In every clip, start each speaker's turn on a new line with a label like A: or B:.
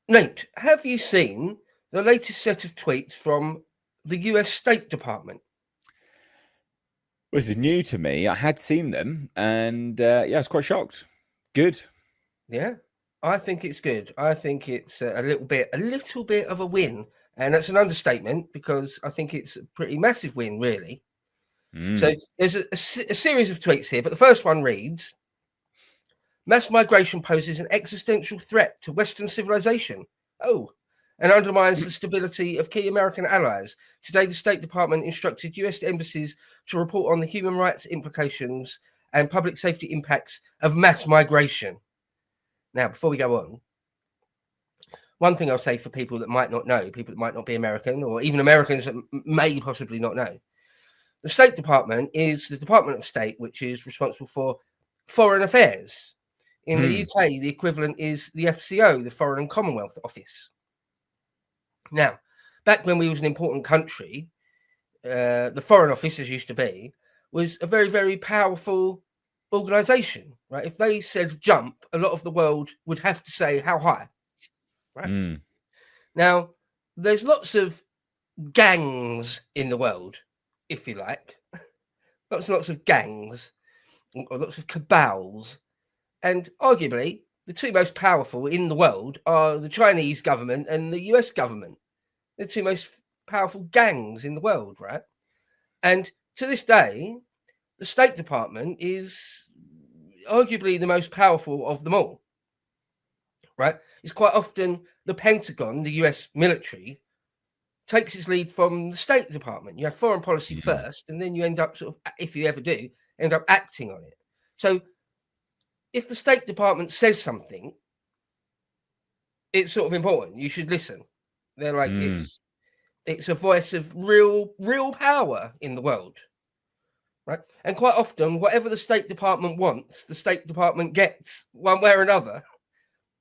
A: Nate, have you seen the latest set of tweets from the US State Department?
B: Well, this is new to me. I had seen them, and yeah, I was quite shocked. Good.
A: Yeah, I think it's good. I think it's a little bit of a win, and that's an understatement because I think it's a pretty massive win, really. So there's a series of tweets here, but the first one reads: "Mass migration poses an existential threat to Western civilization. Oh, and undermines the stability of key American allies. Today, the State Department instructed US embassies to report on the human rights implications and public safety impacts of mass migration." Now, before we go on, one thing I'll say for people that might not know, people that might not be American, or even Americans that may possibly not know, the State Department is the Department of State which is responsible for foreign affairs. In the UK, the equivalent is the FCO, the Foreign and Commonwealth Office. Now, back when we was an important country, the Foreign Office, as used to be, was a very, very powerful organisation, right? If they said jump, a lot of the world would have to say how high, right? Now, there's lots of gangs in the world, if you like, lots of gangs, or lots of cabals, and arguably the two most powerful in the world are the Chinese government and the US government. They're the two most powerful gangs in the world, right? And to this day, the State Department is arguably the most powerful of them all, right? It's quite often the Pentagon, the US military, takes its lead from the State Department. You have foreign policy first, and then you end up sort of, if you ever do, end up acting on it. So if the State Department says something, it's sort of important. You should listen. They're like it's a voice of real power in the world, right? And quite often, whatever the State Department wants, the State Department gets one way or another,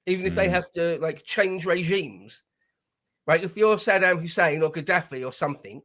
A: even if they have to like change regimes, right? If you're Saddam Hussein or Gaddafi or something,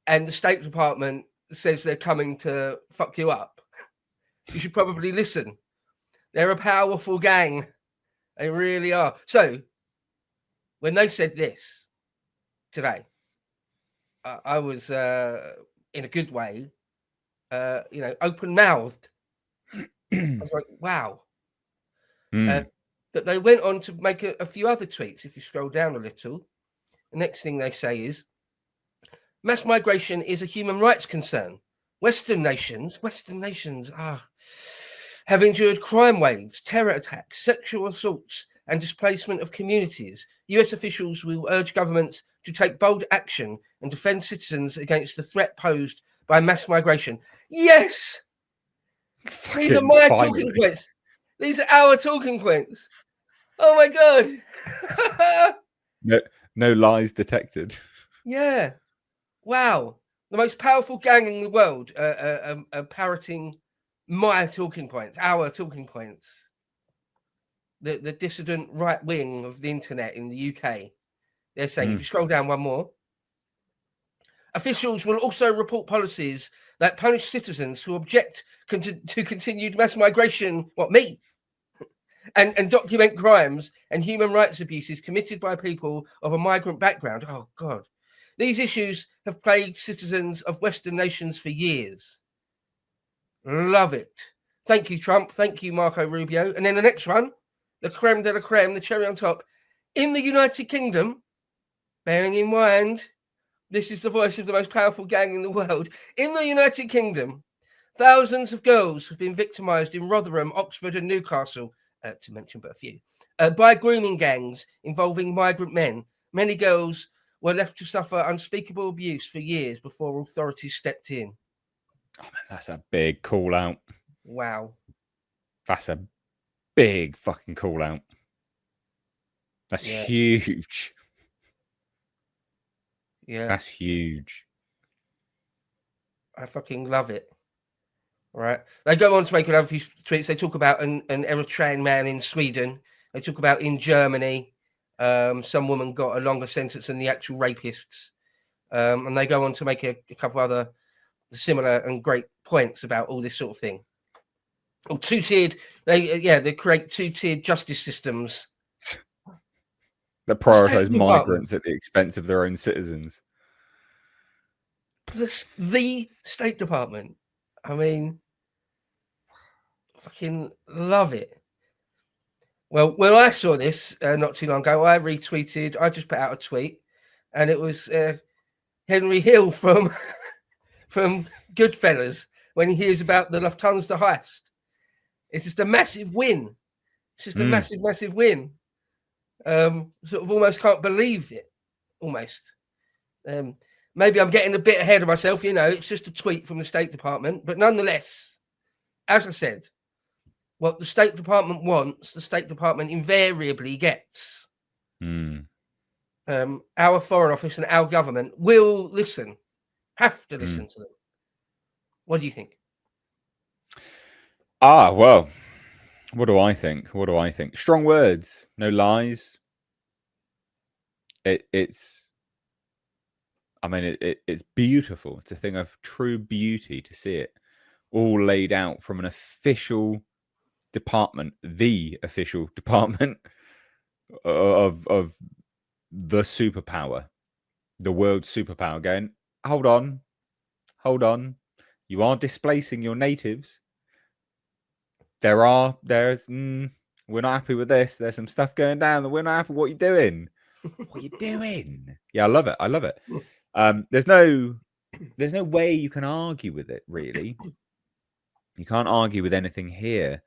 A: and the State Department says they're coming to fuck you up, you should probably listen. They're a powerful gang. They really are. So when they said this today, I was in a good way, open mouthed. I was like, wow. That they went on to make a few other tweets. If you scroll down a little, the next thing they say is, "Mass migration is a human rights concern. Western nations have endured crime waves, terror attacks, sexual assaults, and displacement of communities. US officials will urge governments to take bold action and defend citizens against the threat posed by mass migration." Yes! These are my talking points. These are our talking points. Oh my God.
B: No lies detected.
A: Yeah. Wow. The most powerful gang in the world parroting my talking points, our talking points. The dissident right wing of the internet in the UK. They're saying, if you scroll down one more, officials will also report policies that punish citizens who object to continued mass migration, and document crimes and human rights abuses committed by people of a migrant background. Oh, God. These issues have plagued citizens of Western nations for years. Love it. Thank you, Trump. Thank you, Marco Rubio. And then the next one, the creme de la creme, the cherry on top. In the United Kingdom, bearing in mind, this is the voice of the most powerful gang in the world. In the United Kingdom, thousands of girls have been victimized in Rotherham, Oxford, and Newcastle, to mention but a few, by grooming gangs involving migrant men. Many girls were left to suffer unspeakable abuse for years before authorities stepped in.
B: Oh, man, that's a big call out.
A: Wow.
B: That's a big fucking call out. That's huge.
A: Yeah.
B: That's huge.
A: I fucking love it. All right. They go on to make another few tweets. They talk about an Eritrean man in Sweden. They talk about in Germany, some woman got a longer sentence than the actual rapists. And they go on to make a couple other similar and great points about all this sort of thing. Oh, two-tiered. They create two-tiered justice systems.
B: that
A: the State
B: prioritise
A: Department,
B: migrants at the expense of their own citizens.
A: the State Department. I mean, fucking love it. Well, when I saw this not too long ago, I retweeted. I just put out a tweet, and it was Henry Hill from from Goodfellas when he hears about the Lufthansa heist. It's just a massive win. It's just a massive, massive win. Sort of almost can't believe it. Almost. Maybe I'm getting a bit ahead of myself. It's just a tweet from the State Department, but nonetheless, as I said, what the State Department wants, the State Department invariably gets. Our Foreign Office and our government will listen, have to listen to them. What do you think?
B: Well, what do I think? Strong words, no lies. It's beautiful. It's a thing of true beauty to see it all laid out from an official department, the official department of the superpower, the world's superpower, going, hold on, you are displacing your natives. We're not happy with this. There's some stuff going down that we're not happy. What are you doing? Yeah, I love it. There's no way you can argue with it, really. You can't argue with anything here.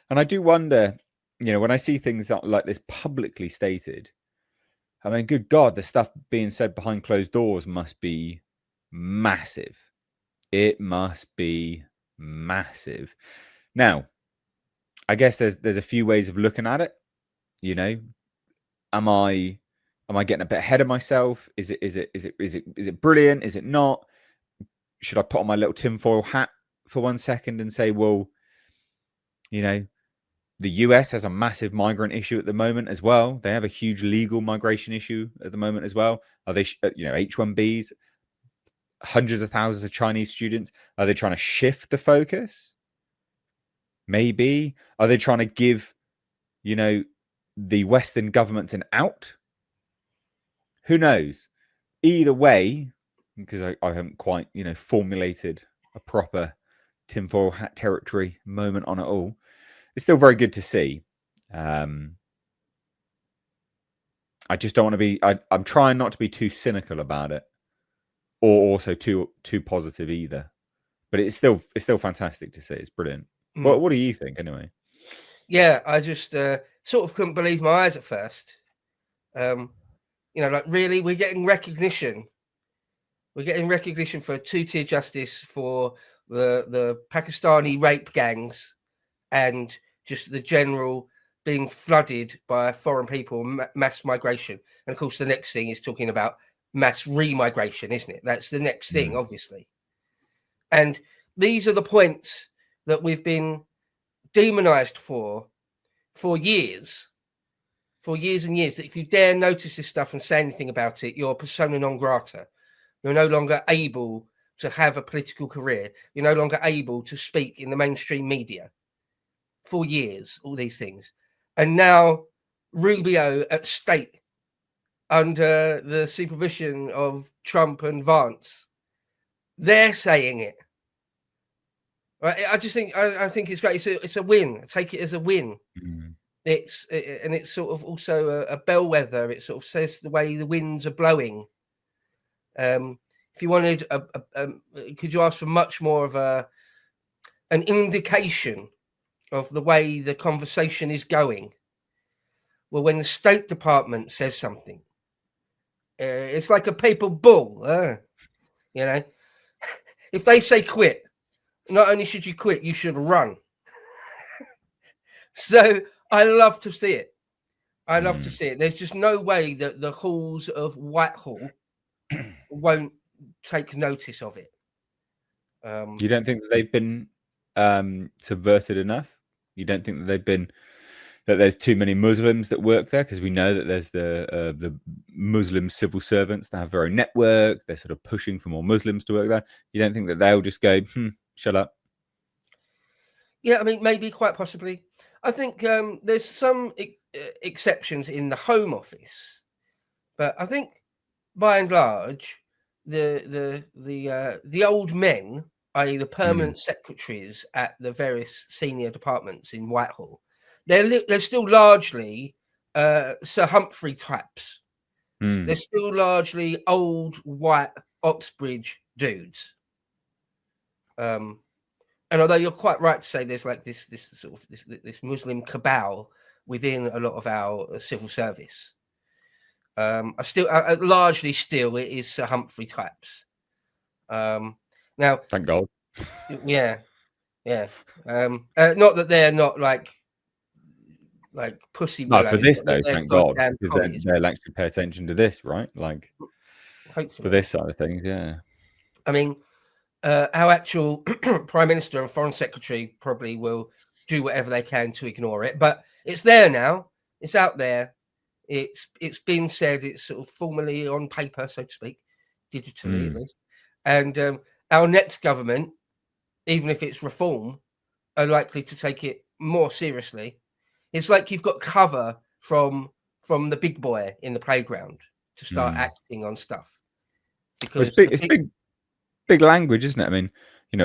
B: And I do wonder, when I see things like this publicly stated, I mean, good God, the stuff being said behind closed doors must be massive. It must be massive. Now, I guess there's a few ways of looking at it. Am I getting a bit ahead of myself? Is it brilliant? Is it not? Should I put on my little tinfoil hat for 1 second and say, well, the US has a massive migrant issue at the moment as well. They have a huge legal migration issue at the moment as well. Are they, H-1Bs, hundreds of thousands of Chinese students? Are they trying to shift the focus? Maybe. Are they trying to give, the Western governments an out? Who knows? Either way, because I haven't quite, formulated a proper tinfoil hat territory moment on it all. It's still very good to see. I just don't want to be. I'm trying not to be too cynical about it, or also too positive either. But it's still fantastic to see. It's brilliant. What do you think, anyway?
A: Yeah, I just sort of couldn't believe my eyes at first. Really, we're getting recognition. We're getting recognition for two-tier justice for the Pakistani rape gangs and just the general being flooded by foreign people, mass migration. And of course, the next thing is talking about mass remigration, isn't it? That's the next thing, obviously. And these are the points that we've been demonized for years. For years and years, that if you dare notice this stuff and say anything about it, you're persona non grata. You're no longer able to have a political career. You're no longer able to speak in the mainstream media. For years, all these things. And now Rubio at state under the supervision of Trump and Vance, they're saying it. Right? I just think I think it's great. It's a win. I take it as a win. It's sort of also a bellwether. It sort of says the way the winds are blowing. If you wanted, could you ask for much more of an indication of the way the conversation is going? Well, when the State Department says something, it's like a paper bull. If they say quit, not only should you quit, you should run. So I love to see it. I love to see it. There's just no way that the halls of Whitehall won't take notice of it.
B: You don't think that they've been subverted enough? You don't think that there's too many Muslims that work there? Because we know that there's the Muslim civil servants that have their own network. They're sort of pushing for more Muslims to work there. You don't think that they'll just go, shut up?
A: Yeah, I mean, maybe, quite possibly. I think there's some exceptions in the Home Office. But I think, by and large, the old men, i.e., the permanent secretaries at the various senior departments in Whitehall, they're still largely Sir Humphrey types. They're still largely old white Oxbridge dudes. And although you're quite right to say there's like this sort of this Muslim cabal within a lot of our civil service, largely still it is Sir Humphrey types. Now,
B: thank God.
A: yeah. Not that they're not like pussy
B: No, for
A: willows,
B: this
A: but
B: though,
A: they're
B: thank God,
A: goddamn
B: because then
A: commies.
B: they'll actually pay attention to this, right? Like for
A: Hopefully,
B: this side of things, yeah.
A: I mean, our actual Prime Minister and Foreign Secretary probably will do whatever they can to ignore it, but it's there now. It's out there. It's been said. It's sort of formally on paper, so to speak, digitally at least. And our next government, even if it's reform, are likely to take it more seriously. It's like you've got cover from the big boy in the playground to start acting on stuff,
B: Well,
A: because
B: it's big language, isn't it? I mean,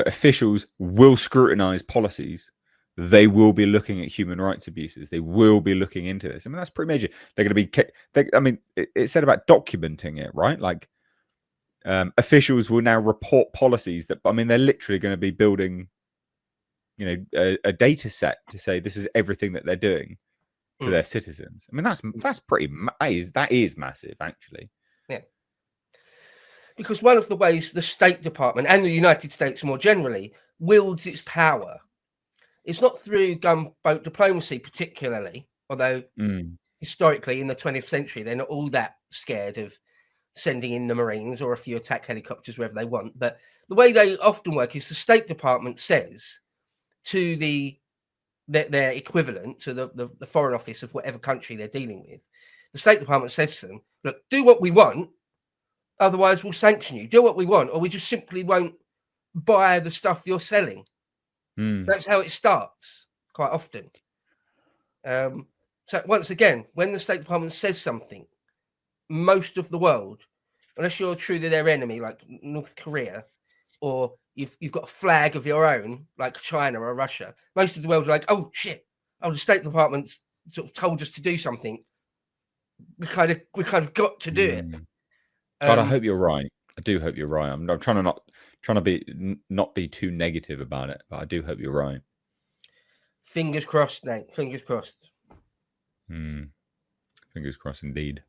B: officials will scrutinize policies. They will be looking at human rights abuses. They will be looking into this. I mean, that's pretty major. They're going to be. I mean, it said about documenting it, right? Like, officials will now report policies that. I mean, they're literally going to be building, a data set to say this is everything that they're doing to their citizens. I mean, that's pretty. That is massive, actually.
A: Yeah. Because one of the ways the State Department and the United States more generally wields its power, it's not through gunboat diplomacy particularly, although historically in the 20th century they're not all that scared of sending in the Marines or a few attack helicopters wherever they want. But the way they often work is the State Department says to their equivalent, to the Foreign Office of whatever country they're dealing with, the State Department says to them, look, do what we want, otherwise we'll sanction you. Do what we want, or we just simply won't buy the stuff you're selling. That's how it starts quite often. So once again, when the State Department says something, most of the world, unless you're truly their enemy, like North Korea, or you've got a flag of your own, like China or Russia, most of the world are like, oh shit, the State Department's sort of told us to do something. We kind of got to do it.
B: God, I hope you're right. I do hope you're right. I'm trying to not be too negative about it, but I do hope you're right.
A: Fingers crossed, Nate. Fingers crossed.
B: Fingers crossed, indeed.